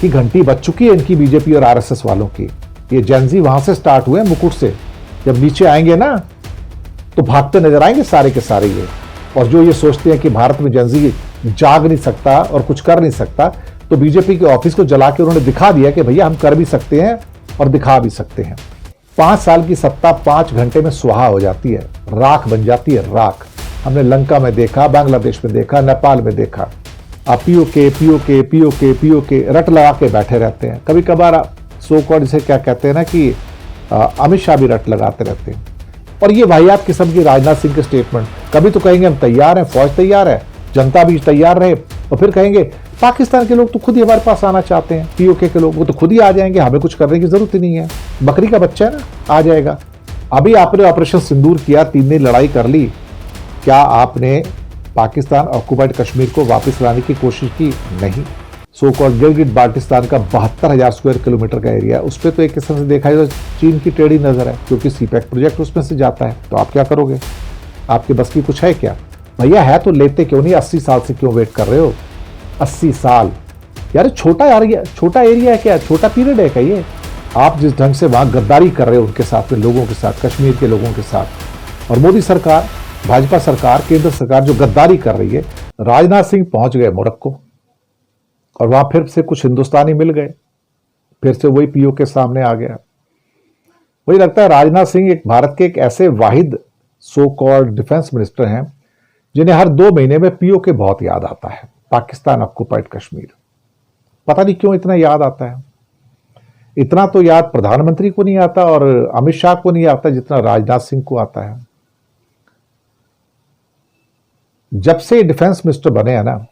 की घंटी बज चुकी है इनकी बीजेपी और आरएसएस वालों की। ये जेनजी वहां से स्टार्ट हुए मुकुट से, जब नीचे आएंगे ना तो भागते नजर आएंगे सारे के सारे ये। और जो ये सोचते हैं कि भारत में जेनजी जाग नहीं सकता और कुछ कर नहीं सकता, तो बीजेपी के ऑफिस को जला के उन्होंने दिखा दिया कि भैया हम कर भी सकते हैं और दिखा भी सकते हैं। 5 साल की सत्ता 5 घंटे में सुहा हो जाती है, राख बन जाती है, राख। हमने लंका में देखा, बांग्लादेश में देखा, नेपाल में देखा। आप पीओके रट लगा के बैठे रहते हैं। कभी कभार सो कॉल्ड जिसे क्या कहते हैं ना कि अमित शाह भी रट लगाते रहते हैं। और ये वाहियात किस्म की राजनाथ सिंह के स्टेटमेंट, कभी तो कहेंगे हम तैयार हैं, फौज तैयार है, जनता भी तैयार रहे, और फिर कहेंगे पाकिस्तान के लोग तो खुद ही हमारे पास आना चाहते हैं, पीओके के लोग वो तो खुद ही आ जाएंगे, हमें कुछ करने की जरूरत ही नहीं है, बकरी का बच्चा है ना, आ जाएगा। अभी आपने ऑपरेशन सिंदूर किया, 3 दिन लड़ाई कर ली, क्या आपने पाकिस्तान ऑक्युपाइड कश्मीर को वापस लाने की कोशिश की? नहीं। सो कॉल्ड गिलगिट बाल्टिस्तान का 72,000 स्क्वायर किलोमीटर का एरिया, उस पर तो एक किस्म से देखा जाए तो चीन की टेढ़ी नजर है, क्योंकि सीपैक प्रोजेक्ट उसमें से जाता है। तो आप क्या करोगे? आपके बस की कुछ है क्या? भैया है तो लेते क्यों नहीं? 80 साल से क्यों वेट कर रहे हो? 80 साल यार, छोटा एरिया है क्या? छोटा पीरियड है क्या ये? आप जिस ढंग से वहां गद्दारी कर रहे हो उनके साथ में, लोगों के साथ, कश्मीर के लोगों के साथ, और मोदी सरकार, भाजपा सरकार, केंद्र सरकार जो गद्दारी कर रही है। राजनाथ सिंह पहुंच गए मोरक्को, और वहां फिर से कुछ हिंदुस्तानी मिल गए, फिर से वही पीओ के सामने आ गया। वही लगता है राजनाथ सिंह एक भारत के एक ऐसे वाहिद सो कॉल्ड डिफेंस मिनिस्टर हैं जिन्हें हर 2 महीने में पीओ के बहुत याद आता है, पाकिस्तान ऑक्युपाइड कश्मीर। पता नहीं क्यों इतना याद आता है। इतना तो याद प्रधानमंत्री को नहीं आता और अमित शाह को नहीं आता जितना राजनाथ सिंह को आता है। जब से डिफेंस मिनिस्टर बने हैं ना,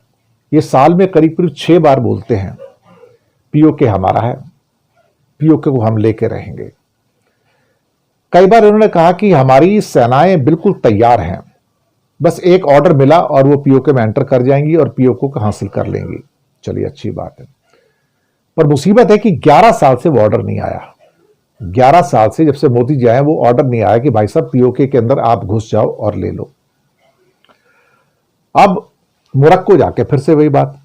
ये साल में करीब करीब 6 बार बोलते हैं पीओके हमारा है, पीओके को हम लेके रहेंगे। कई बार उन्होंने कहा कि हमारी सेनाएं बिल्कुल तैयार हैं, बस एक ऑर्डर मिला और वो पीओके में एंटर कर जाएंगी और पीओके को हासिल कर लेंगी। चलिए अच्छी बात है, पर मुसीबत है कि 11 साल से वो ऑर्डर नहीं आया। 11 साल से, जब से मोदी जी आए, वो ऑर्डर नहीं आया कि भाई साहब पीओके के अंदर आप घुस जाओ और ले लो। अब मोरक्को जाके फिर से वही बात,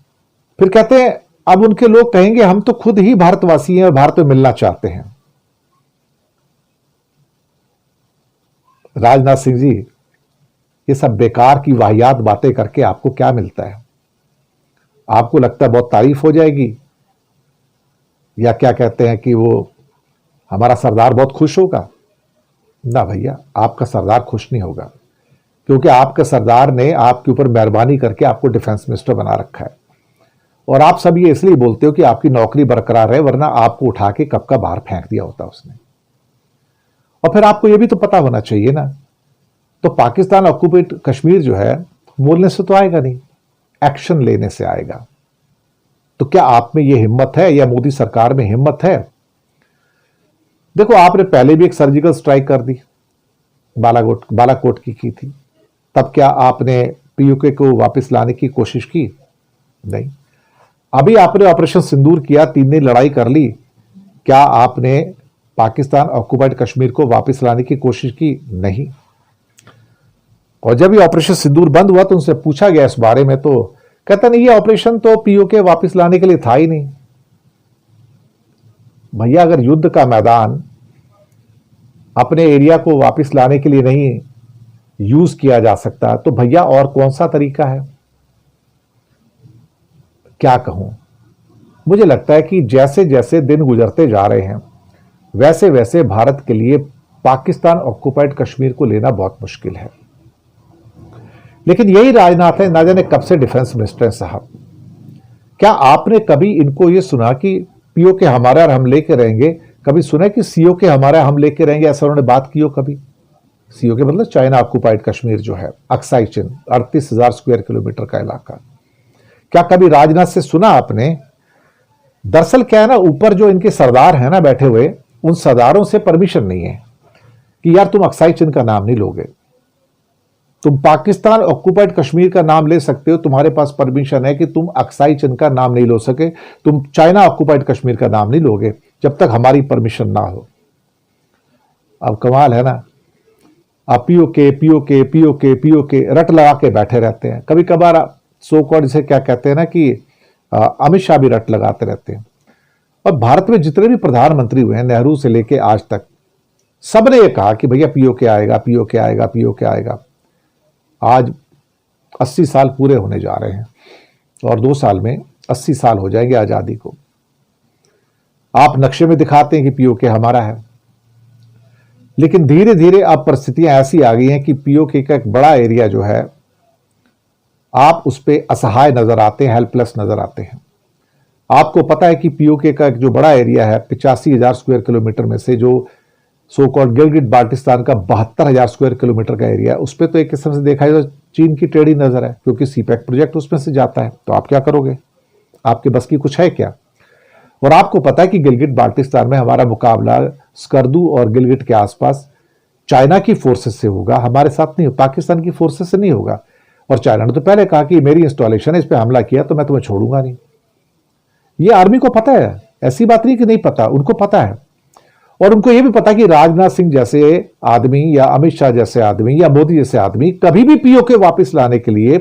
फिर कहते हैं अब उनके लोग कहेंगे हम तो खुद ही भारतवासी हैं और भारत में मिलना चाहते हैं। राजनाथ सिंह जी, ये सब बेकार की वाहियात बातें करके आपको क्या मिलता है? आपको लगता है बहुत तारीफ हो जाएगी, या क्या कहते हैं कि वो हमारा सरदार बहुत खुश होगा? ना भैया, आपका सरदार खुश नहीं होगा, क्योंकि आपके सरदार ने आपके ऊपर मेहरबानी करके आपको डिफेंस मिनिस्टर बना रखा है। और आप सब ये इसलिए बोलते हो कि आपकी नौकरी बरकरार है, वरना आपको उठा के कब का बाहर फेंक दिया होता उसने। और फिर आपको यह भी तो पता होना चाहिए ना, तो पाकिस्तान ऑक्युपाइड कश्मीर जो है बोलने से तो आएगा नहीं, एक्शन लेने से आएगा। तो क्या आप में यह हिम्मत है, या मोदी सरकार में हिम्मत है? देखो, आपने पहले भी एक सर्जिकल स्ट्राइक कर दी, बालाकोट की थी, तब क्या आपने पीओके को वापस लाने की कोशिश की? नहीं। अभी आपने ऑपरेशन सिंदूर किया, 3 दिन लड़ाई कर ली, क्या आपने पाकिस्तान ऑक्युपाइड कश्मीर को वापस लाने की कोशिश की? नहीं। और जब ये ऑपरेशन सिंदूर बंद हुआ तो उनसे पूछा गया इस बारे में, तो कहता नहीं, ये ऑपरेशन तो पीओके वापस लाने के लिए था ही नहीं। भैया, अगर युद्ध का मैदान अपने एरिया को वापस लाने के लिए नहीं यूज किया जा सकता, तो भैया और कौन सा तरीका है? क्या कहूं, मुझे लगता है कि जैसे जैसे दिन गुजरते जा रहे हैं, वैसे वैसे भारत के लिए पाकिस्तान ऑक्युपाइड कश्मीर को लेना बहुत मुश्किल है। लेकिन यही राजनाथ है, ना जाने कब से डिफेंस मिनिस्टर हैं साहब। क्या आपने कभी इनको ये सुना कि पीओके हमारा और हम लेके रहेंगे? कभी सुना कि सीओ के हमारा हम लेके रहेंगे, ऐसा उन्होंने बात की हो कभी? सीओ के मतलब चाइना ऑक्युपाइड कश्मीर जो है, अक्साई चिन, 38,000 स्क्वायर किलोमीटर का इलाका। क्या कभी राजनाथ से सुना आपने? दरअसल क्या है ना, ऊपर जो इनके सरदार हैं ना बैठे हुए, उन सरदारों से परमिशन नहीं है कि यार तुम अक्साई चिन का नाम नहीं लोगे, तुम पाकिस्तान ऑक्युपाइड कश्मीर का नाम ले सकते हो, तुम्हारे पास परमिशन है कि तुम अक्साई चिन का नाम नहीं लो सके, तुम चाइना ऑक्युपाइड कश्मीर का नाम नहीं लोगे जब तक हमारी परमिशन ना हो। अब कमाल है ना, आप पीओके रट लगा के बैठे रहते हैं। कभी कभार सो कॉल्ड जिसे क्या कहते हैं ना कि अमित शाह भी रट लगाते रहते हैं। और भारत में जितने भी प्रधानमंत्री हुए हैं नेहरू से लेके आज तक, सबने ये कहा कि भैया पीओके आएगा, पीओके आएगा, पीओके आएगा। आज 80 साल पूरे होने जा रहे हैं और 2 साल में 80 साल हो जाएंगे आजादी को। आप नक्शे में दिखाते हैं कि पीओके हमारा है, लेकिन धीरे धीरे अब परिस्थितियां ऐसी आ गई हैं कि पीओके का एक बड़ा एरिया जो है, आप उस पर असहाय नजर आते हैं, हेल्पलेस नजर आते हैं। आपको पता है कि पीओके का एक जो बड़ा एरिया है 85,000 स्क्वायर किलोमीटर में से, जो सो कॉल्ड गिलगिट बाल्टिस्तान का 72,000 स्क्वायर किलोमीटर का एरिया है, उस पर तो एक किस्म से देखा जाए तो चीन की टेढ़ी नजर है, क्योंकि सीपैक प्रोजेक्ट उसमें से जाता है। तो आप क्या करोगे? आपके बस की कुछ है क्या? और आपको पता है कि गिलगिट बाल्टिस्तान में हमारा मुकाबला स्कर्दू और गिलगिट के आसपास चाइना की फोर्सेस से होगा, हमारे साथ नहीं, पाकिस्तान की फोर्सेस से नहीं होगा। और चाइना ने तो पहले कहा कि मेरी इंस्टॉलेशन है, इस पर हमला किया तो मैं तुम्हें छोड़ूंगा नहीं। ये आर्मी को पता है, ऐसी बात नहीं कि नहीं पता, उनको पता है। और उनको यह भी पता कि राजनाथ सिंह जैसे आदमी या अमित शाह जैसे आदमी या मोदी जैसे आदमी कभी भी पीओके वापस लाने के लिए,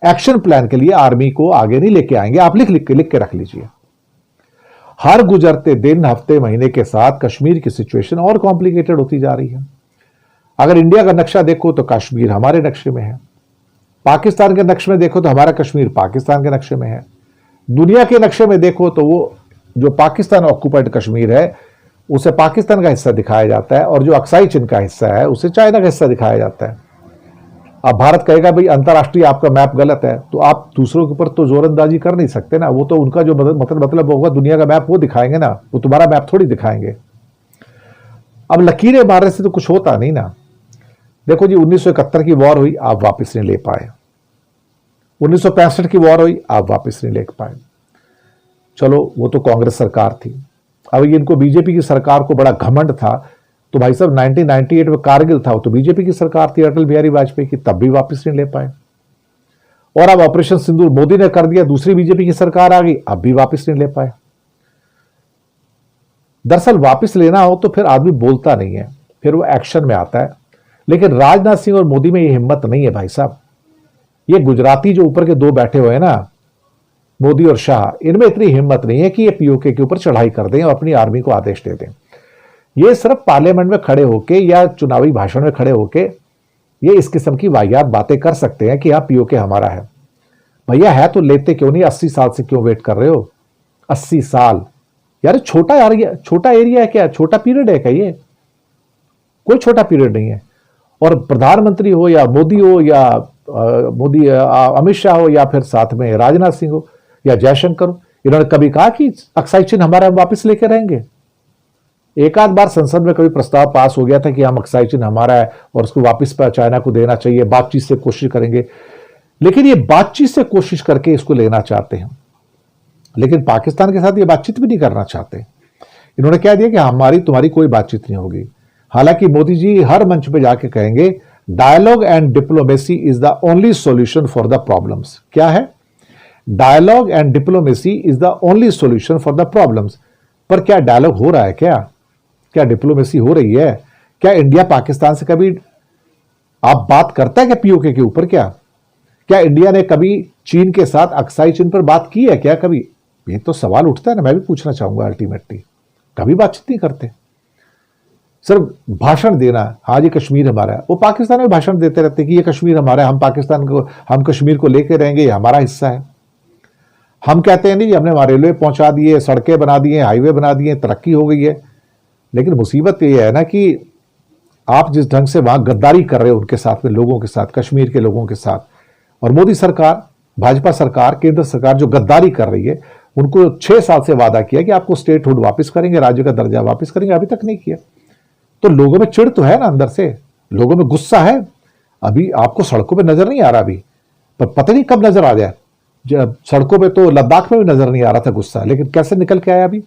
एक्शन प्लान के लिए आर्मी को आगे नहीं लेके आएंगे। आप लिख के रख लीजिए। हर गुजरते दिन, हफ्ते, महीने के साथ कश्मीर की सिचुएशन और कॉम्प्लिकेटेड होती जा रही है। अगर इंडिया का नक्शा देखो तो कश्मीर हमारे नक्शे में है, पाकिस्तान के नक्शे में देखो तो हमारा कश्मीर पाकिस्तान के नक्शे में है, दुनिया के नक्शे में देखो तो वो जो पाकिस्तान ऑक्युपाइड कश्मीर है उसे पाकिस्तान का हिस्सा दिखाया जाता है, और जो अक्साई चीन का हिस्सा है उसे चाइना का हिस्सा दिखाया जाता है। अब भारत कहेगा भाई अंतर्राष्ट्रीय आपका मैप गलत है, तो आप दूसरों के ऊपर तो जोरंदाजी कर नहीं सकते ना। वो तो उनका जो मतलब होगा दुनिया का मैप वो दिखाएंगे ना, वो तुम्हारा मैप थोड़ी दिखाएंगे। अब लकीरें मारने से तो कुछ होता नहीं ना। देखो जी, 1971 की वॉर हुई, आप वापस नहीं ले पाए। 1965 की वॉर हुई, आप वापस नहीं ले पाए। चलो वो तो कांग्रेस सरकार थी। अब इनको बीजेपी की सरकार को बड़ा घमंड था, तो भाई साहब 1998 में कारगिल था, वो तो बीजेपी की सरकार थी अटल बिहारी वाजपेयी की, तब भी वापस नहीं ले पाए। और अब ऑपरेशन सिंदूर मोदी ने कर दिया, दूसरी बीजेपी की सरकार आ गई, अब भी वापस नहीं ले पाए। दरअसल वापस लेना हो तो फिर आदमी बोलता नहीं है, फिर वो एक्शन में आता है। लेकिन राजनाथ सिंह और मोदी में ये हिम्मत नहीं है भाई साहब। ये गुजराती जो ऊपर के दो बैठे हुए हैं ना, मोदी और शाह, इनमें इतनी हिम्मत नहीं है कि ये पीओके के ऊपर चढ़ाई कर दें और अपनी आर्मी को आदेश दे दें। ये सिर्फ पार्लियामेंट में खड़े होके या चुनावी भाषण में खड़े होके ये इस किस्म की वाहियात बातें कर सकते हैं कि हाँ पीओके हमारा है। भैया है तो लेते क्यों नहीं? 80 साल से क्यों वेट कर रहे हो? 80 साल यार, छोटा एरिया है क्या? छोटा पीरियड है क्या? ये कोई छोटा पीरियड नहीं है। और प्रधानमंत्री हो या मोदी हो या अमित शाह हो या फिर साथ में राजनाथ सिंह हो या जयशंकर हो, इन्होंने कभी कहा कि अक्साई चिन्ह हमारा वापस लेके रहेंगे? एक आध बार संसद में कभी प्रस्ताव पास हो गया था कि हम अक्साई चिन्ह हमारा है और उसको वापस चाइना को देना चाहिए, बातचीत से कोशिश करेंगे। लेकिन ये बातचीत से कोशिश करके इसको लेना चाहते हैं, लेकिन पाकिस्तान के साथ ये बातचीत भी नहीं करना चाहते। इन्होंने कह दिया कि हमारी तुम्हारी कोई बातचीत नहीं होगी। हालांकि मोदी जी हर मंच पे जाके कहेंगे dialogue and diplomacy is the only solution for the problems. क्या है? Dialogue and diplomacy is the only solution for the problems. पर क्या डायलॉग हो रहा है? क्या डिप्लोमेसी हो रही है? क्या इंडिया पाकिस्तान से कभी आप बात करता है क्या पीओके के ऊपर? क्या इंडिया ने कभी चीन के साथ अक्साई चिन्ह पर बात की है क्या कभी? ये तो सवाल उठता है ना, मैं भी पूछना चाहूंगा। अल्टीमेटली कभी बातचीत नहीं करते, सिर्फ भाषण देना, हाँ जी कश्मीर हमारा है। वो पाकिस्तान में भाषण देते रहते कि ये कश्मीर हमारा है, हम कश्मीर को लेके रहेंगे, ये हमारा हिस्सा है। हम कहते हैं नहीं, हमने हमारे रेलवे पहुंचा दिए, सड़कें बना दिए, हाईवे बना दिए, तरक्की हो गई है। लेकिन मुसीबत ये है ना कि आप जिस ढंग से वहां गद्दारी कर रहे हो उनके साथ में, लोगों के साथ, कश्मीर के लोगों के साथ, और मोदी सरकार, भाजपा सरकार, केंद्र सरकार जो गद्दारी कर रही है, उनको 6 साल से वादा किया कि आपको स्टेटहुड वापस करेंगे, राज्य का दर्जा वापस करेंगे, अभी तक नहीं किया। तो लोगों में चिढ़ तो है ना, अंदर से लोगों में गुस्सा है। अभी आपको सड़कों पे नजर नहीं आ रहा, अभी पर पता नहीं कब नजर आ जाए। जब सड़कों पे तो लद्दाख में भी नजर नहीं आ रहा था गुस्सा, लेकिन कैसे निकल के आया अभी।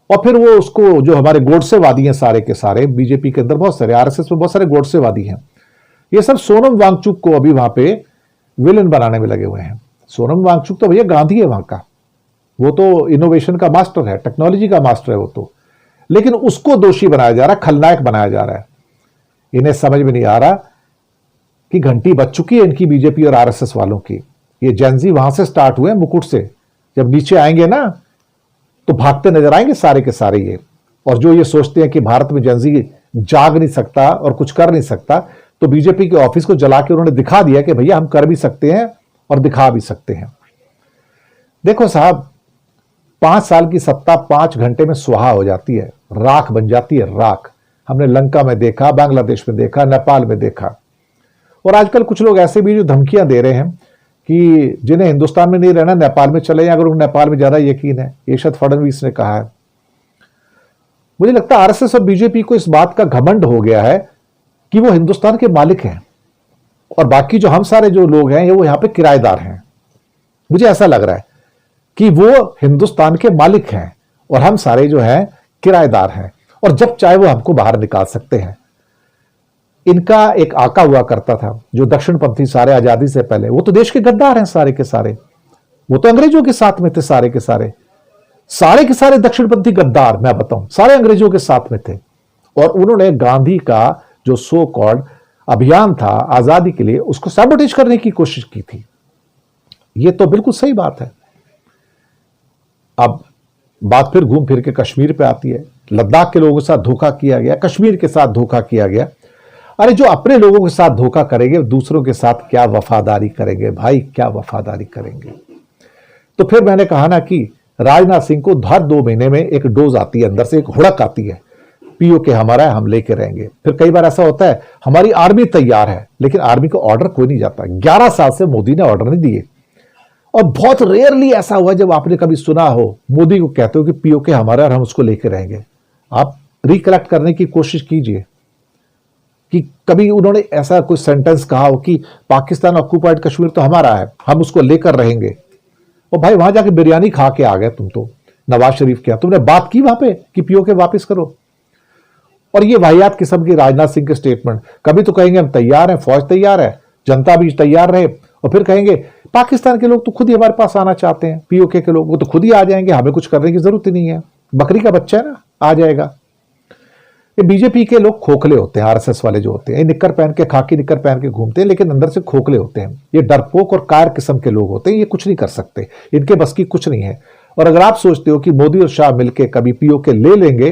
और फिर वो उसको जो हमारे गोडसेवादी हैं सारे के सारे, बीजेपी के अंदर बहुत सारे, आरएसएस में बहुत सारे गोडसेवादी हैं, ये सब सोनम वांगचुक को अभी वहां पे विलन बनाने में लगे हुए हैं। सोनम वांगचुक तो भैया गांधी है वहां का, वो तो इनोवेशन का मास्टर है, टेक्नोलॉजी का मास्टर है वो तो, लेकिन उसको दोषी बनाया जा रहा है, खलनायक बनाया जा रहा है। इन्हें समझ में नहीं आ रहा कि घंटी बज चुकी है इनकी बीजेपी और आरएसएस वालों की। ये जेनजी वहां से स्टार्ट हुए मुकुट से, जब नीचे आएंगे ना तो भागते नजर आएंगे सारे के सारे ये। और जो ये सोचते हैं कि भारत में जेंजी जाग नहीं सकता और कुछ कर नहीं सकता, तो बीजेपी के ऑफिस को जला के उन्होंने दिखा दिया कि भैया हम कर भी सकते हैं और दिखा भी सकते हैं। देखो साहब, 5 साल की सत्ता 5 घंटे में सुहा हो जाती है, राख बन जाती है, राख। हमने लंका में देखा, बांग्लादेश में देखा, नेपाल में देखा। और आजकल कुछ लोग ऐसे भी जो धमकियां दे रहे हैं कि जिन्हें हिंदुस्तान में नहीं रहना नेपाल में चले जाएं, अगर उन्हें नेपाल में ज्यादा यकीन है। ये शायद फडणवीस ने कहा है। मुझे लगता है आरएसएस और बीजेपी को इस बात का घमंड हो गया है कि वो हिंदुस्तान के मालिक हैं और बाकी जो हम सारे जो लोग हैं वो यहां पे किराएदार हैं। मुझे ऐसा लग रहा है कि वो हिंदुस्तान के मालिक हैं और हम सारे जो हैं किराएदार हैं, और जब चाहे वो हमको बाहर निकाल सकते हैं। इनका एक आका हुआ करता था जो दक्षिणपंथी सारे आजादी से पहले, वो तो देश के गद्दार हैं सारे के सारे। वो तो अंग्रेजों के साथ में थे सारे के सारे, सारे के सारे दक्षिणपंथी गद्दार, मैं बताऊं, सारे अंग्रेजों के साथ में थे। और उन्होंने गांधी का जो सो कॉल्ड अभियान था आजादी के लिए, उसको सैबोटेज करने की कोशिश की थी। यह तो बिल्कुल सही बात है। अब बात फिर घूम फिर के कश्मीर पे आती है। लद्दाख के लोगों के साथ धोखा किया गया, कश्मीर के साथ धोखा किया गया। अरे जो अपने लोगों के साथ धोखा करेंगे, दूसरों के साथ क्या वफादारी करेंगे भाई, क्या वफादारी करेंगे। तो फिर मैंने कहा ना कि राजनाथ सिंह को हर 2 महीने में एक डोज आती है, अंदर से एक हुड़क आती है, पीओके हमारा है, हम लेके रहेंगे। फिर कई बार ऐसा होता है हमारी आर्मी तैयार है, लेकिन आर्मी को ऑर्डर कोई नहीं जाता। 11 साल से मोदी ने ऑर्डर नहीं दिए। और बहुत रेयरली ऐसा हुआ जब आपने कभी सुना हो मोदी को कहते हो कि पीओके हमारा और हम उसको लेके रहेंगे। आप रिकलेक्ट करने की कोशिश कीजिए कि कभी उन्होंने ऐसा कोई सेंटेंस कहा हो कि पाकिस्तान ऑक्युपाइड कश्मीर तो हमारा है, हम उसको लेकर रहेंगे। और भाई वहां जाके बिरयानी खा के आ गए तुम तो नवाज शरीफ के, तुमने बात की वहां पे कि पीओके वापस करो। और ये वाहियात किस्म की राजनाथ सिंह के स्टेटमेंट, कभी तो कहेंगे हम तैयार हैं, फौज तैयार है, जनता भी तैयार रहे, और फिर कहेंगे पाकिस्तान के लोग तो खुद ही हमारे पास आना चाहते हैं, पीओके के लोग वो तो खुद ही आ जाएंगे, हमें कुछ करने की जरूरत ही नहीं है, बकरी का बच्चा है ना, आ जाएगा। ये बीजेपी के लोग खोखले होते हैं, आरएसएस वाले जो होते हैं, निक्कर पहन के, खाकी निक्कर पहन के घूमते हैं, लेकिन अंदर से खोखले होते हैं। ये डरपोक और कार किस्म के लोग होते हैं, ये कुछ नहीं कर सकते, इनके बस की कुछ नहीं है। और अगर आप सोचते हो कि मोदी और शाह मिलकर कभी पीओके ले लेंगे,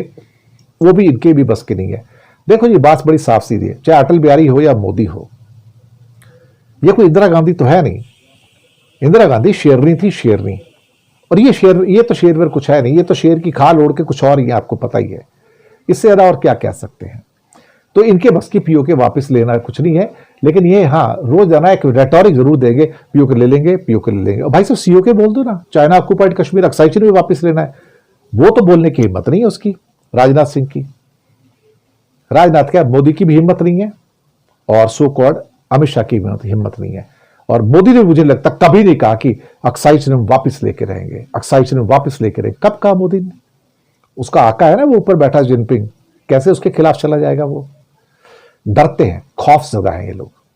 वो भी इनके भी बस की नहीं है। देखो ये बात बड़ी साफ सीधी है, चाहे अटल बिहारी हो या मोदी हो, ये कोई इंदिरा गांधी तो है नहीं। इंदिरा गांधी शेरनी थी, शेरनी। और ये तो शेरवर कुछ है नहीं, ये तो शेर की खाल ओढ़ के कुछ और ही है, आपको पता ही है। इससे ज्यादा और क्या कह सकते हैं। तो इनके बस की पीओके वापस लेना कुछ नहीं है, लेकिन ये हाँ रोजाना एक रेटोरिक जरूर देंगे, पीओके ले लेंगे, पीओके ले लेंगे। और भाई साहब सीओके बोल दो ना, चाइना ऑक्युपाइड कश्मीर अक्साई चीन भी वापस लेना है, वो तो बोलने की हिम्मत नहीं है उसकी, राजनाथ सिंह की। राजनाथ क्या, मोदी की भी हिम्मत नहीं है और सो कॉल्ड अमित शाह की हिम्मत नहीं है। और मोदी ने मुझे लगता कभी नहीं कहा कि अक्साई चिन्ह वापस लेके रहेंगे, अक्साई चिन्ह वापस लेके रहेंगे। कब कहा मोदी ने? उसका आका है ना वो ऊपर बैठा जिनपिंग, कैसे उसके खिलाफ चला जाएगा वो? डरते हैं, खौफ ज़दा है ये लोग।